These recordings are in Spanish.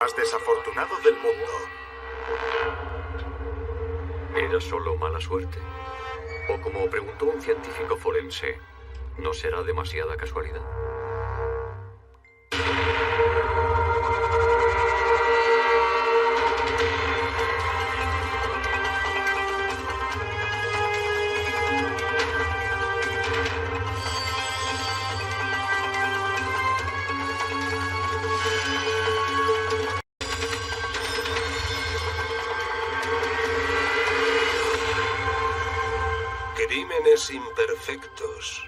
más desafortunado del mundo. ¿Era solo mala suerte? O como preguntó un científico forense, ¿no será demasiada casualidad? Crímenes imperfectos.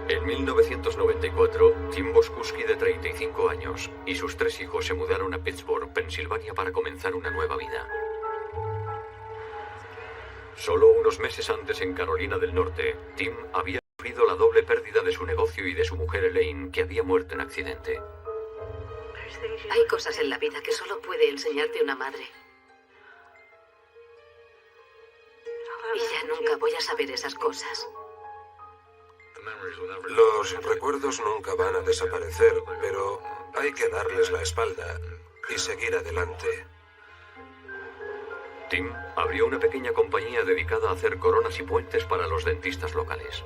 En 1994, Tim Boskuski, de 35 años, y sus 3 hijos se mudaron a Pittsburgh, Pensilvania, para comenzar una nueva vida. Solo unos meses antes, en Carolina del Norte, Tim había sufrido la doble pérdida de su negocio y de su mujer Elaine, que había muerto en accidente. Hay cosas en la vida que solo puede enseñarte una madre. Y ya nunca voy a saber esas cosas. Los recuerdos nunca van a desaparecer, pero hay que darles la espalda y seguir adelante. Tim abrió una pequeña compañía dedicada a hacer coronas y puentes para los dentistas locales.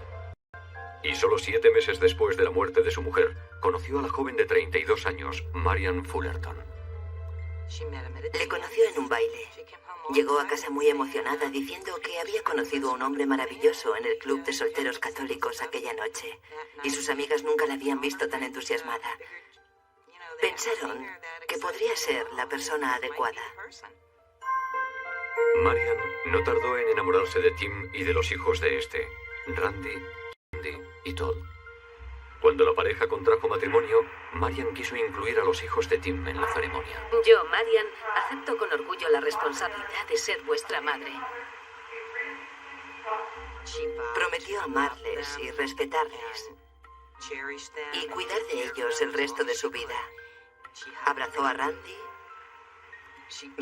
Y solo 7 meses después de la muerte de su mujer, conoció a la joven de 32 años, Marian Fullerton. Le conoció en un baile. Llegó a casa muy emocionada diciendo que había conocido a un hombre maravilloso en el club de solteros católicos aquella noche. Y sus amigas nunca la habían visto tan entusiasmada. Pensaron que podría ser la persona adecuada. Marian no tardó en enamorarse de Tim y de los hijos de este, Randy, Cindy y Todd. Cuando la pareja contrajo matrimonio, Marian quiso incluir a los hijos de Tim en la ceremonia. Yo, Marian, acepto con orgullo la responsabilidad de ser vuestra madre. Prometió amarles y respetarles y cuidar de ellos el resto de su vida. Abrazó a Randy,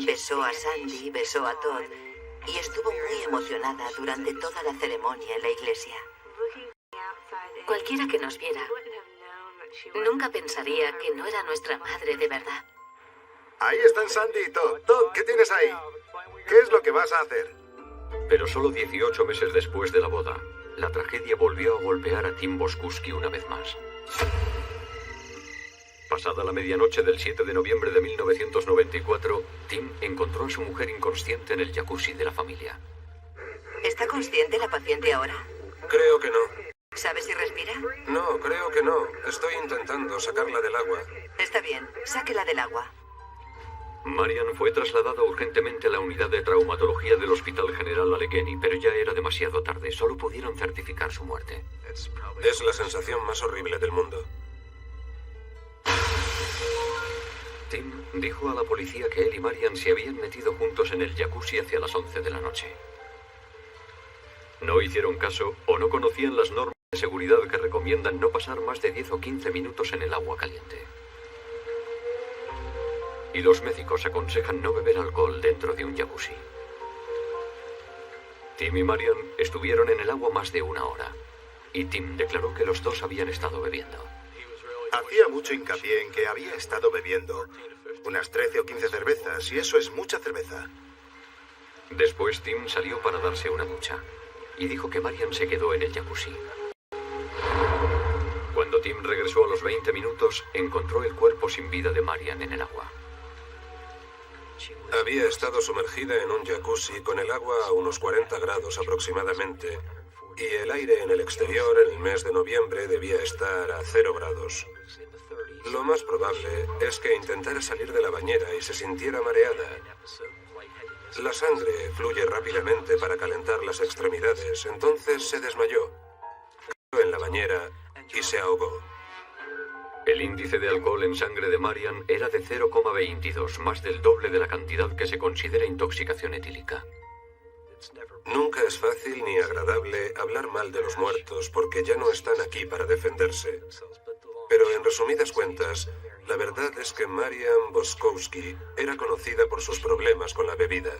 besó a Sandy, besó a Todd y estuvo muy emocionada durante toda la ceremonia en la iglesia. Cualquiera que nos viera nunca pensaría que no era nuestra madre de verdad. Ahí están Sandy y Todd. Todd, ¿qué tienes ahí? ¿Qué es lo que vas a hacer? Pero solo 18 meses después de la boda, la tragedia volvió a golpear a Tim Boskuski una vez más. Pasada la medianoche del 7 de noviembre de 1994, Tim encontró a su mujer inconsciente en el jacuzzi de la familia. ¿Está consciente la paciente ahora? Creo que no. ¿Sabe si respira? No, creo que no. Estoy intentando sacarla del agua. Está bien, sáquela del agua. Marian fue trasladada urgentemente a la unidad de traumatología del Hospital General Allegheny, pero ya era demasiado tarde. Solo pudieron certificar su muerte. Es la sensación más horrible del mundo. Tim dijo a la policía que él y Marian se habían metido juntos en el jacuzzi hacia las 11 de la noche. No hicieron caso o no conocían las normas de seguridad que recomiendan no pasar más de 10 o 15 minutos en el agua caliente. Y los médicos aconsejan no beber alcohol dentro de un jacuzzi. Tim y Marian estuvieron en el agua más de 1 hora. Y Tim declaró que los dos habían estado bebiendo. Hacía mucho hincapié en que había estado bebiendo unas 13 o 15 cervezas, y eso es mucha cerveza. Después Tim salió para darse una ducha y dijo que Marian se quedó en el jacuzzi. Cuando Tim regresó a los 20 minutos, encontró el cuerpo sin vida de Marian en el agua. Había estado sumergida en un jacuzzi con el agua a unos 40 grados aproximadamente, y el aire en el exterior en el mes de noviembre debía estar a 0 grados. Lo más probable es que intentara salir de la bañera y se sintiera mareada. La sangre fluye rápidamente para calentar las extremidades, entonces se desmayó. Cayó en la bañera y se ahogó. El índice de alcohol en sangre de Marian era de 0,22, más del doble de la cantidad que se considera intoxicación etílica. Nunca es fácil ni agradable hablar mal de los muertos porque ya no están aquí para defenderse. Pero en resumidas cuentas, la verdad es que Marian Boskuski era conocida por sus problemas con la bebida.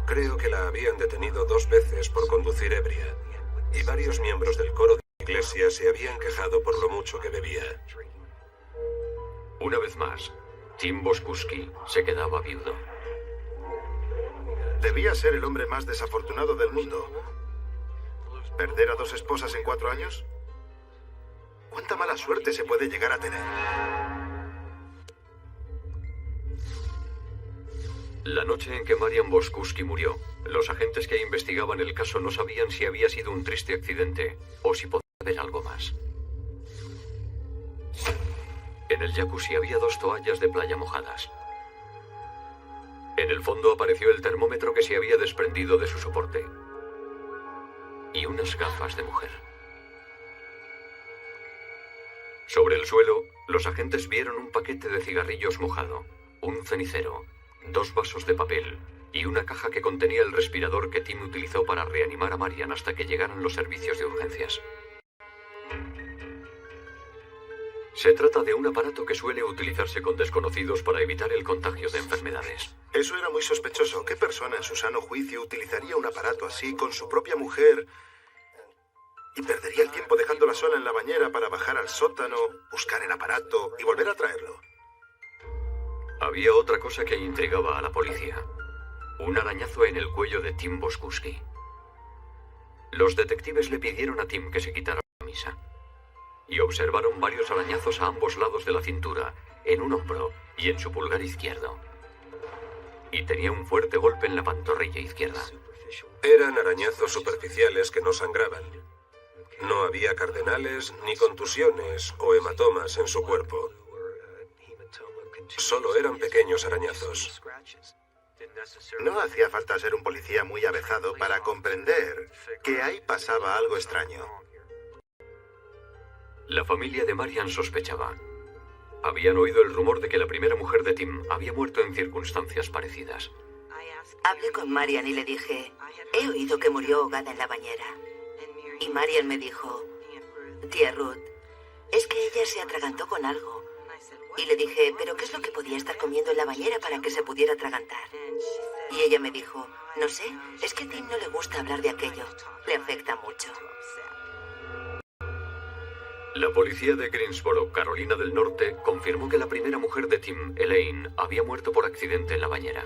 Creo que la habían detenido 2 veces por conducir ebria. y varios miembros del coro de la iglesia se habían quejado por lo mucho que bebía. Una vez más, Tim Boskuski se quedaba viudo. Debía ser el hombre más desafortunado del mundo. ¿Perder a 2 esposas en 4 años? ¿Cuánta mala suerte se puede llegar a tener? La noche en que Marian Boskuski murió, los agentes que investigaban el caso no sabían si había sido un triste accidente o si podía haber algo más. En el jacuzzi había 2 toallas de playa mojadas. En el fondo apareció el termómetro que se había desprendido de su soporte. Y unas gafas de mujer. Sobre el suelo, los agentes vieron un paquete de cigarrillos mojado, un cenicero, 2 vasos de papel y una caja que contenía el respirador que Tim utilizó para reanimar a Marian hasta que llegaran los servicios de urgencias. Se trata de un aparato que suele utilizarse con desconocidos para evitar el contagio de enfermedades. Eso era muy sospechoso. ¿Qué persona en su sano juicio utilizaría un aparato así con su propia mujer y perdería el tiempo dejándola sola en la bañera para bajar al sótano, buscar el aparato y volver a traerlo? Había otra cosa que intrigaba a la policía. Un arañazo en el cuello de Tim Boskuski. Los detectives le pidieron a Tim que se quitara la camisa. Y observaron varios arañazos a ambos lados de la cintura, en un hombro y en su pulgar izquierdo. Y tenía un fuerte golpe en la pantorrilla izquierda. Eran arañazos superficiales que no sangraban. No había cardenales, ni contusiones o hematomas en su cuerpo. Solo eran pequeños arañazos. No hacía falta ser un policía muy avezado para comprender que ahí pasaba algo extraño. La familia de Marian sospechaba. Habían oído el rumor de que la primera mujer de Tim había muerto en circunstancias parecidas. Hablé con Marian y le dije, he oído que murió ahogada en la bañera. Y Marian me dijo, tía Ruth, es que ella se atragantó con algo. Y le dije, ¿pero qué es lo que podía estar comiendo en la bañera para que se pudiera atragantar? Y ella me dijo, no sé, es que a Tim no le gusta hablar de aquello. Le afecta mucho. La policía de Greensboro, Carolina del Norte, confirmó que la primera mujer de Tim, Elaine, había muerto por accidente en la bañera.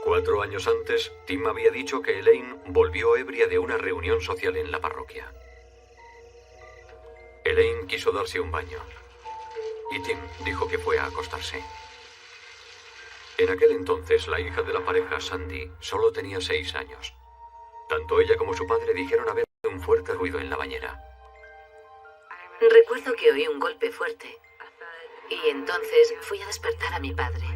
4 años antes, Tim había dicho que Elaine volvió ebria de una reunión social en la parroquia. Elaine quiso darse un baño, y Tim dijo que fue a acostarse. En aquel entonces, la hija de la pareja, Sandy, solo tenía 6 años. Tanto ella como su padre dijeron haber oído un fuerte ruido en la bañera. Recuerdo que oí un golpe fuerte. Y entonces fui a despertar a mi padre.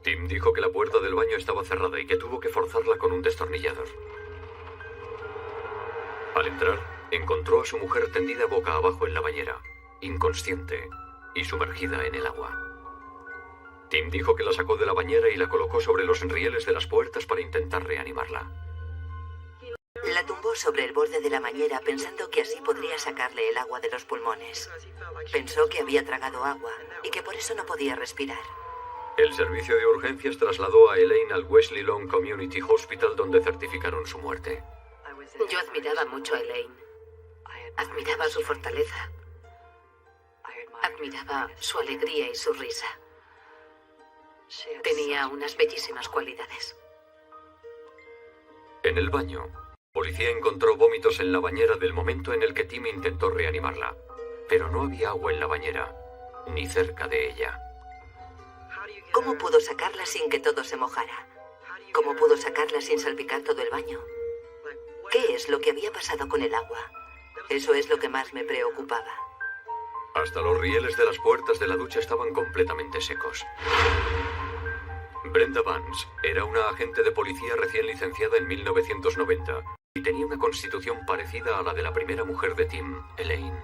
Tim dijo que la puerta del baño estaba cerrada y que tuvo que forzarla con un destornillador. Al entrar, encontró a su mujer tendida boca abajo en la bañera, inconsciente y sumergida en el agua. Tim dijo que la sacó de la bañera y la colocó sobre los rieles de las puertas para intentar reanimarla. La tumbó sobre el borde de la bañera pensando que así podría sacarle el agua de los pulmones. Pensó que había tragado agua y que por eso no podía respirar. El servicio de urgencias trasladó a Elaine al Wesley Lawn Community Hospital, donde certificaron su muerte. Yo admiraba mucho a Elaine. Admiraba su fortaleza. Admiraba su alegría y su risa. Tenía unas bellísimas cualidades. En el baño, la policía encontró vómitos en la bañera del momento en el que Tim intentó reanimarla. Pero no había agua en la bañera, ni cerca de ella. ¿Cómo pudo sacarla sin que todo se mojara? ¿Cómo pudo sacarla sin salpicar todo el baño? ¿Qué es lo que había pasado con el agua? Eso es lo que más me preocupaba. Hasta los rieles de las puertas de la ducha estaban completamente secos. Brenda Vance era una agente de policía recién licenciada en 1990 y tenía una constitución parecida a la de la primera mujer de Tim, Elaine.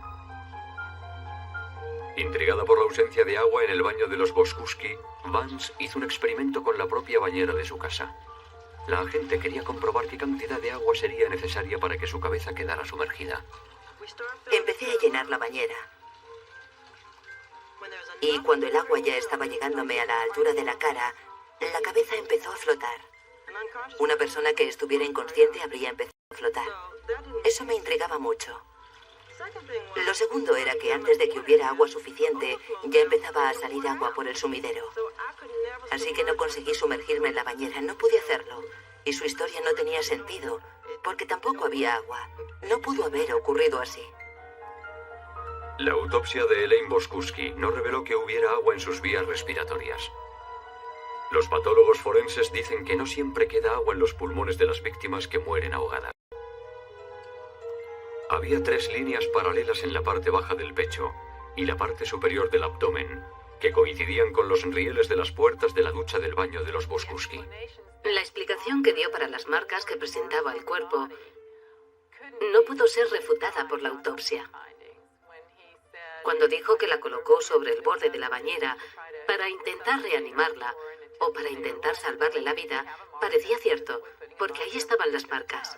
Intrigada por la ausencia de agua en el baño de los Boskuski, Vance hizo un experimento con la propia bañera de su casa. La agente quería comprobar qué cantidad de agua sería necesaria para que su cabeza quedara sumergida. Empecé a llenar la bañera. Y cuando el agua ya estaba llegándome a la altura de la cara, la cabeza empezó a flotar. Una persona que estuviera inconsciente habría empezado a flotar. Eso me intrigaba mucho. Lo segundo era que antes de que hubiera agua suficiente, ya empezaba a salir agua por el sumidero. Así que no conseguí sumergirme en la bañera, no pude hacerlo. Y su historia no tenía sentido, porque tampoco había agua. No pudo haber ocurrido así. La autopsia de Elaine Boskuski no reveló que hubiera agua en sus vías respiratorias. Los patólogos forenses dicen que no siempre queda agua en los pulmones de las víctimas que mueren ahogadas. Había 3 líneas paralelas en la parte baja del pecho y la parte superior del abdomen, que coincidían con los rieles de las puertas de la ducha del baño de los Boskuski. La explicación que dio para las marcas que presentaba el cuerpo no pudo ser refutada por la autopsia. Cuando dijo que la colocó sobre el borde de la bañera para intentar reanimarla o para intentar salvarle la vida, parecía cierto, porque ahí estaban las marcas.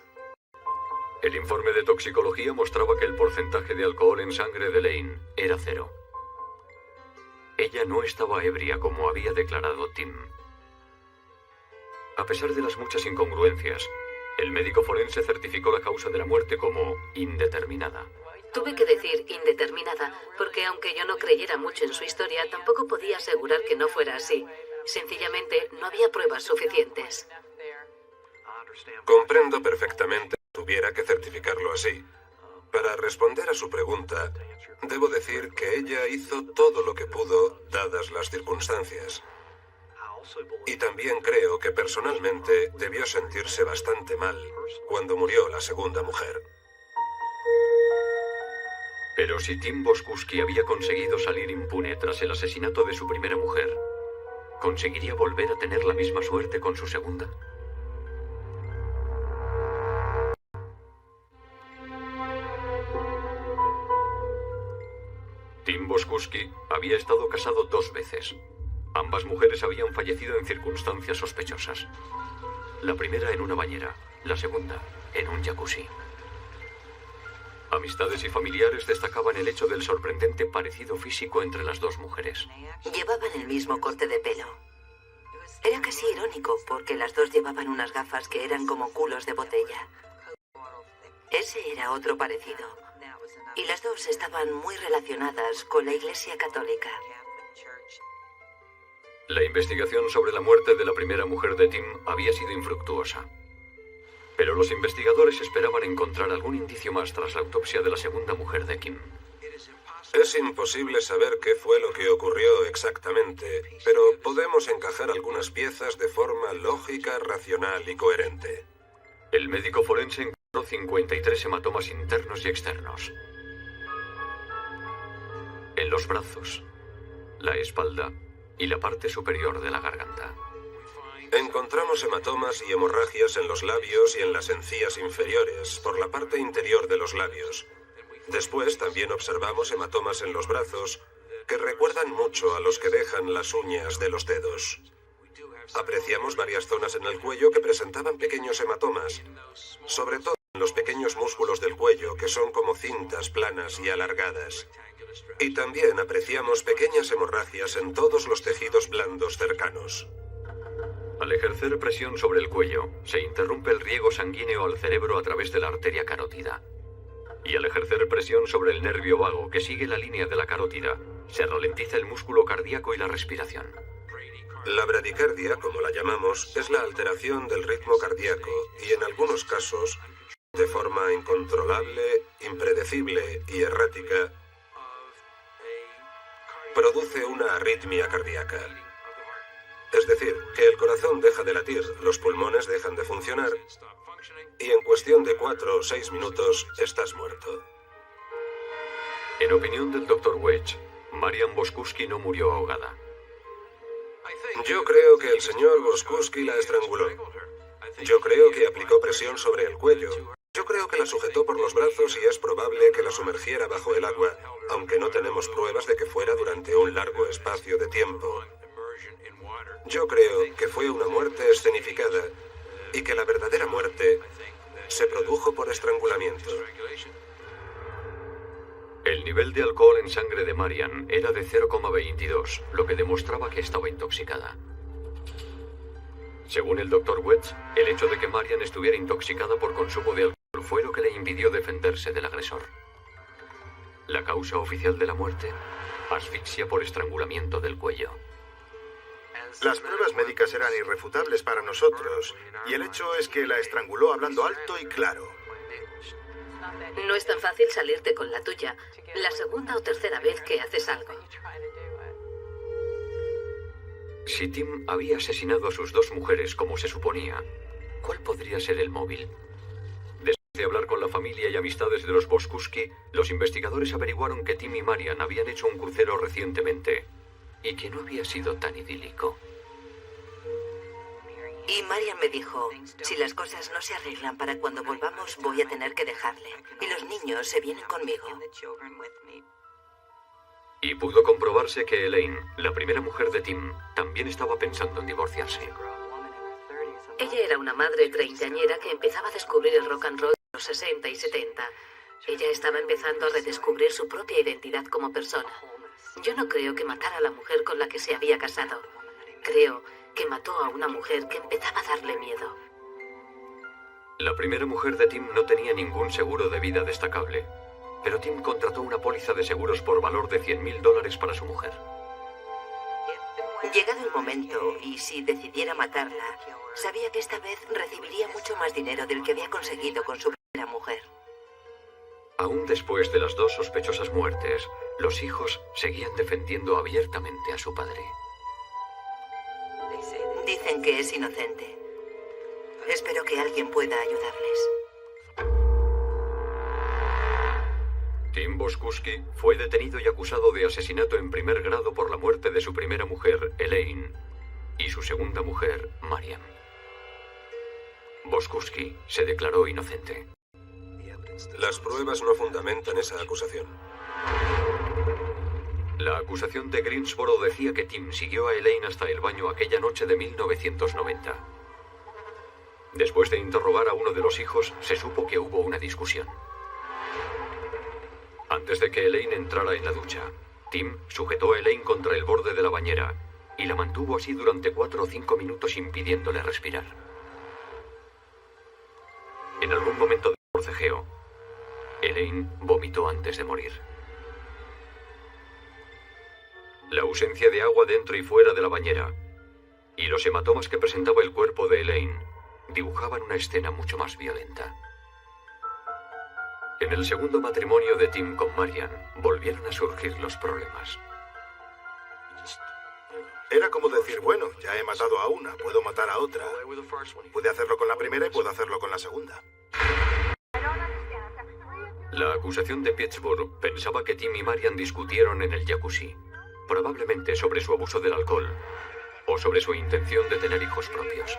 El informe de toxicología mostraba que el porcentaje de alcohol en sangre de Elaine era 0. Ella no estaba ebria como había declarado Tim. A pesar de las muchas incongruencias, el médico forense certificó la causa de la muerte como indeterminada. Tuve que decir indeterminada porque aunque yo no creyera mucho en su historia, tampoco podía asegurar que no fuera así. Sencillamente no había pruebas suficientes. Comprendo perfectamente que tuviera que certificarlo así. Para responder a su pregunta, debo decir que ella hizo todo lo que pudo, dadas las circunstancias. Y también creo que personalmente debió sentirse bastante mal cuando murió la segunda mujer. Pero si Tim Boskuski había conseguido salir impune tras el asesinato de su primera mujer, ¿conseguiría volver a tener la misma suerte con su segunda? Tim Boskuski había estado casado 2 veces. Ambas mujeres habían fallecido en circunstancias sospechosas. La primera en una bañera, la segunda en un jacuzzi. Amistades y familiares destacaban el hecho del sorprendente parecido físico entre las 2 mujeres. Llevaban el mismo corte de pelo. Era casi irónico, porque las 2 llevaban unas gafas que eran como culos de botella. Ese era otro parecido. Y las 2 estaban muy relacionadas con la Iglesia Católica. La investigación sobre la muerte de la primera mujer de Tim había sido infructuosa. Pero los investigadores esperaban encontrar algún indicio más tras la autopsia de la segunda mujer de Kim. Es imposible saber qué fue lo que ocurrió exactamente, pero podemos encajar algunas piezas de forma lógica, racional y coherente. El médico forense encontró 53 hematomas internos y externos. En los brazos, la espalda y la parte superior de la garganta. Encontramos hematomas y hemorragias en los labios y en las encías inferiores, por la parte interior de los labios. Después también observamos hematomas en los brazos, que recuerdan mucho a los que dejan las uñas de los dedos. Apreciamos varias zonas en el cuello que presentaban pequeños hematomas, sobre todo en los pequeños músculos del cuello, que son como cintas planas y alargadas. Y también apreciamos pequeñas hemorragias en todos los tejidos blandos cercanos. Al ejercer presión sobre el cuello, se interrumpe el riego sanguíneo al cerebro a través de la arteria carótida. Y al ejercer presión sobre el nervio vago que sigue la línea de la carótida, se ralentiza el músculo cardíaco y la respiración. La bradicardia, como la llamamos, es la alteración del ritmo cardíaco y en algunos casos, de forma incontrolable, impredecible y errática, produce una arritmia cardíaca. Es decir, que el corazón deja de latir, los pulmones dejan de funcionar y en cuestión de 4 o 6 minutos estás muerto. En opinión del Dr. Wedge, Marian Boskuski no murió ahogada. Yo creo que el señor Boskuski la estranguló. Yo creo que aplicó presión sobre el cuello. Yo creo que la sujetó por los brazos y es probable que la sumergiera bajo el agua, aunque no tenemos pruebas de que fuera durante un largo espacio de tiempo. Yo creo que fue una muerte escenificada y que la verdadera muerte se produjo por estrangulamiento. El nivel de alcohol en sangre de Marian era de 0,22, lo que demostraba que estaba intoxicada. Según el Dr. Wetz, el hecho de que Marian estuviera intoxicada por consumo de alcohol fue lo que le impidió defenderse del agresor. La causa oficial de la muerte: asfixia por estrangulamiento del cuello. Las pruebas médicas eran irrefutables para nosotros, y el hecho es que la estranguló hablando alto y claro. No es tan fácil salirte con la tuya la segunda o tercera vez que haces algo. Si Tim había asesinado a sus dos mujeres como se suponía, ¿cuál podría ser el móvil? Después de hablar con la familia y amistades de los Boskuski, los investigadores averiguaron que Tim y Marian habían hecho un crucero recientemente y que no había sido tan idílico. Y Marian me dijo, si las cosas no se arreglan para cuando volvamos, voy a tener que dejarle. Y los niños se vienen conmigo. Y pudo comprobarse que Elaine, la primera mujer de Tim, también estaba pensando en divorciarse. Ella era una madre treintañera que empezaba a descubrir el rock and roll en los 60 y 70. Ella estaba empezando a redescubrir su propia identidad como persona. Yo no creo que matara a la mujer con la que se había casado. Creo que mató a una mujer que empezaba a darle miedo. La primera mujer de Tim no tenía ningún seguro de vida destacable, pero Tim contrató una póliza de seguros por valor de $100,000 para su mujer. Llegado el momento, y si decidiera matarla, sabía que esta vez recibiría mucho más dinero del que había conseguido con su primera mujer. Aún después de las dos sospechosas muertes, los hijos seguían defendiendo abiertamente a su padre. Dicen que es inocente. Espero que alguien pueda ayudarles. Tim Boskuski fue detenido y acusado de asesinato en primer grado por la muerte de su primera mujer, Elaine, y su segunda mujer, Marian. Boskuski se declaró inocente. Las pruebas no fundamentan esa acusación. La acusación de Greensboro decía que Tim siguió a Elaine hasta el baño aquella noche de 1990. Después de interrogar a uno de los hijos, se supo que hubo una discusión. Antes de que Elaine entrara en la ducha, Tim sujetó a Elaine contra el borde de la bañera y la mantuvo así durante 4 o 5 minutos impidiéndole respirar. En algún momento del forcejeo, Elaine vomitó antes de morir. La ausencia de agua dentro y fuera de la bañera y los hematomas que presentaba el cuerpo de Elaine dibujaban una escena mucho más violenta. En el segundo matrimonio de Tim con Marian volvieron a surgir los problemas. Era como decir, bueno, ya he matado a una, puedo matar a otra. Pude hacerlo con la primera y puedo hacerlo con la segunda. La acusación de Pittsburgh pensaba que Tim y Marian discutieron en el jacuzzi, probablemente sobre su abuso del alcohol o sobre su intención de tener hijos propios.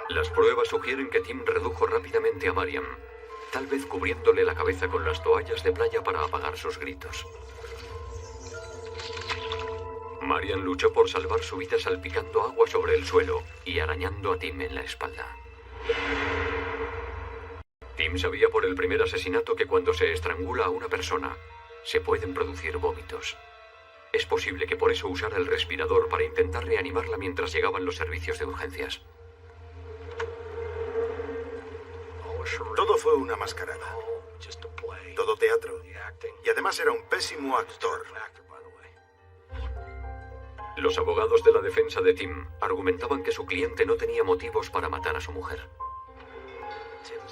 Las pruebas sugieren que Tim redujo rápidamente a Marian, tal vez cubriéndole la cabeza con las toallas de playa para apagar sus gritos. Marian luchó por salvar su vida salpicando agua sobre el suelo y arañando a Tim en la espalda. Tim sabía por el primer asesinato que cuando se estrangula a una persona, se pueden producir vómitos. Es posible que por eso usara el respirador para intentar reanimarla mientras llegaban los servicios de urgencias. Todo fue una mascarada. Todo teatro. Y además era un pésimo actor. Los abogados de la defensa de Tim argumentaban que su cliente no tenía motivos para matar a su mujer.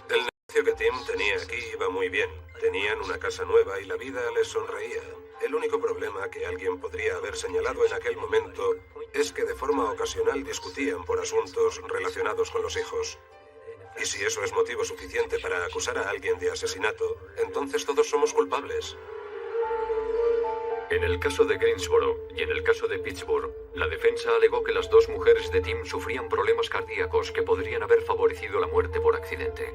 El negocio que Tim tenía aquí iba muy bien. Tenían una casa nueva y la vida les sonreía. El único problema que alguien podría haber señalado en aquel momento es que de forma ocasional discutían por asuntos relacionados con los hijos. Y si eso es motivo suficiente para acusar a alguien de asesinato, entonces todos somos culpables. En el caso de Greensboro y en el caso de Pittsburgh, la defensa alegó que las dos mujeres de Tim sufrían problemas cardíacos que podrían haber favorecido la muerte por accidente.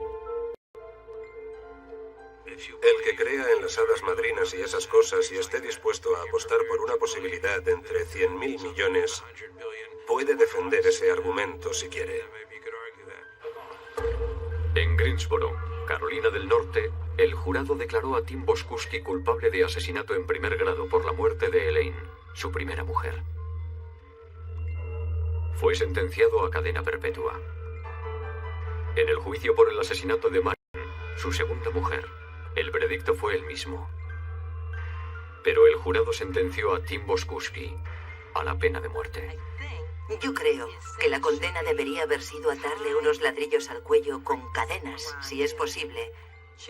El que crea en las hadas madrinas y esas cosas y esté dispuesto a apostar por una posibilidad de entre 100.000 millones, puede defender ese argumento si quiere. En Greensboro, Carolina del Norte, el jurado declaró a Tim Boskuski culpable de asesinato en primer grado por la muerte de Elaine, su primera mujer. fue sentenciado a cadena perpetua. En el juicio por el asesinato de Marian, su segunda mujer, el veredicto fue el mismo. Pero el jurado sentenció a Tim Boskuski a la pena de muerte. Yo creo que la condena debería haber sido atarle unos ladrillos al cuello con cadenas, si es posible,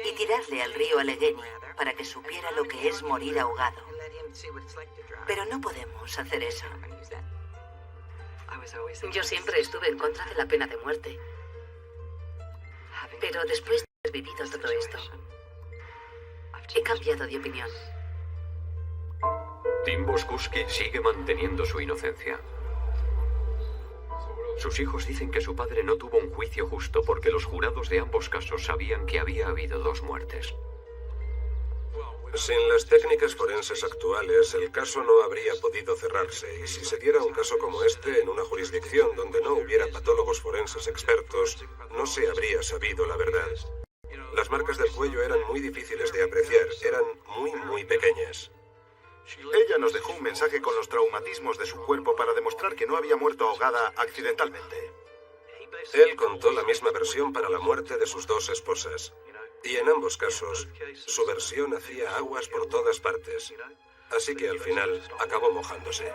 y tirarle al río Allegheny para que supiera lo que es morir ahogado. Pero no podemos hacer eso. Yo siempre estuve en contra de la pena de muerte. Pero después de haber vivido todo esto, he cambiado de opinión. Tim Boskuski sigue manteniendo su inocencia. Sus hijos dicen que su padre no tuvo un juicio justo porque los jurados de ambos casos sabían que había habido 2 muertes. Sin las técnicas forenses actuales, el caso no habría podido cerrarse, y si se diera un caso como este en una jurisdicción donde no hubiera patólogos forenses expertos, no se habría sabido la verdad. Las marcas del cuello eran muy difíciles de apreciar, eran muy pequeñas. Ella nos dejó un mensaje con los traumatismos de su cuerpo para demostrar que no había muerto ahogada accidentalmente. Él contó la misma versión para la muerte de sus 2 esposas. Y en ambos casos, su versión hacía aguas por todas partes. Así que al final acabó mojándose.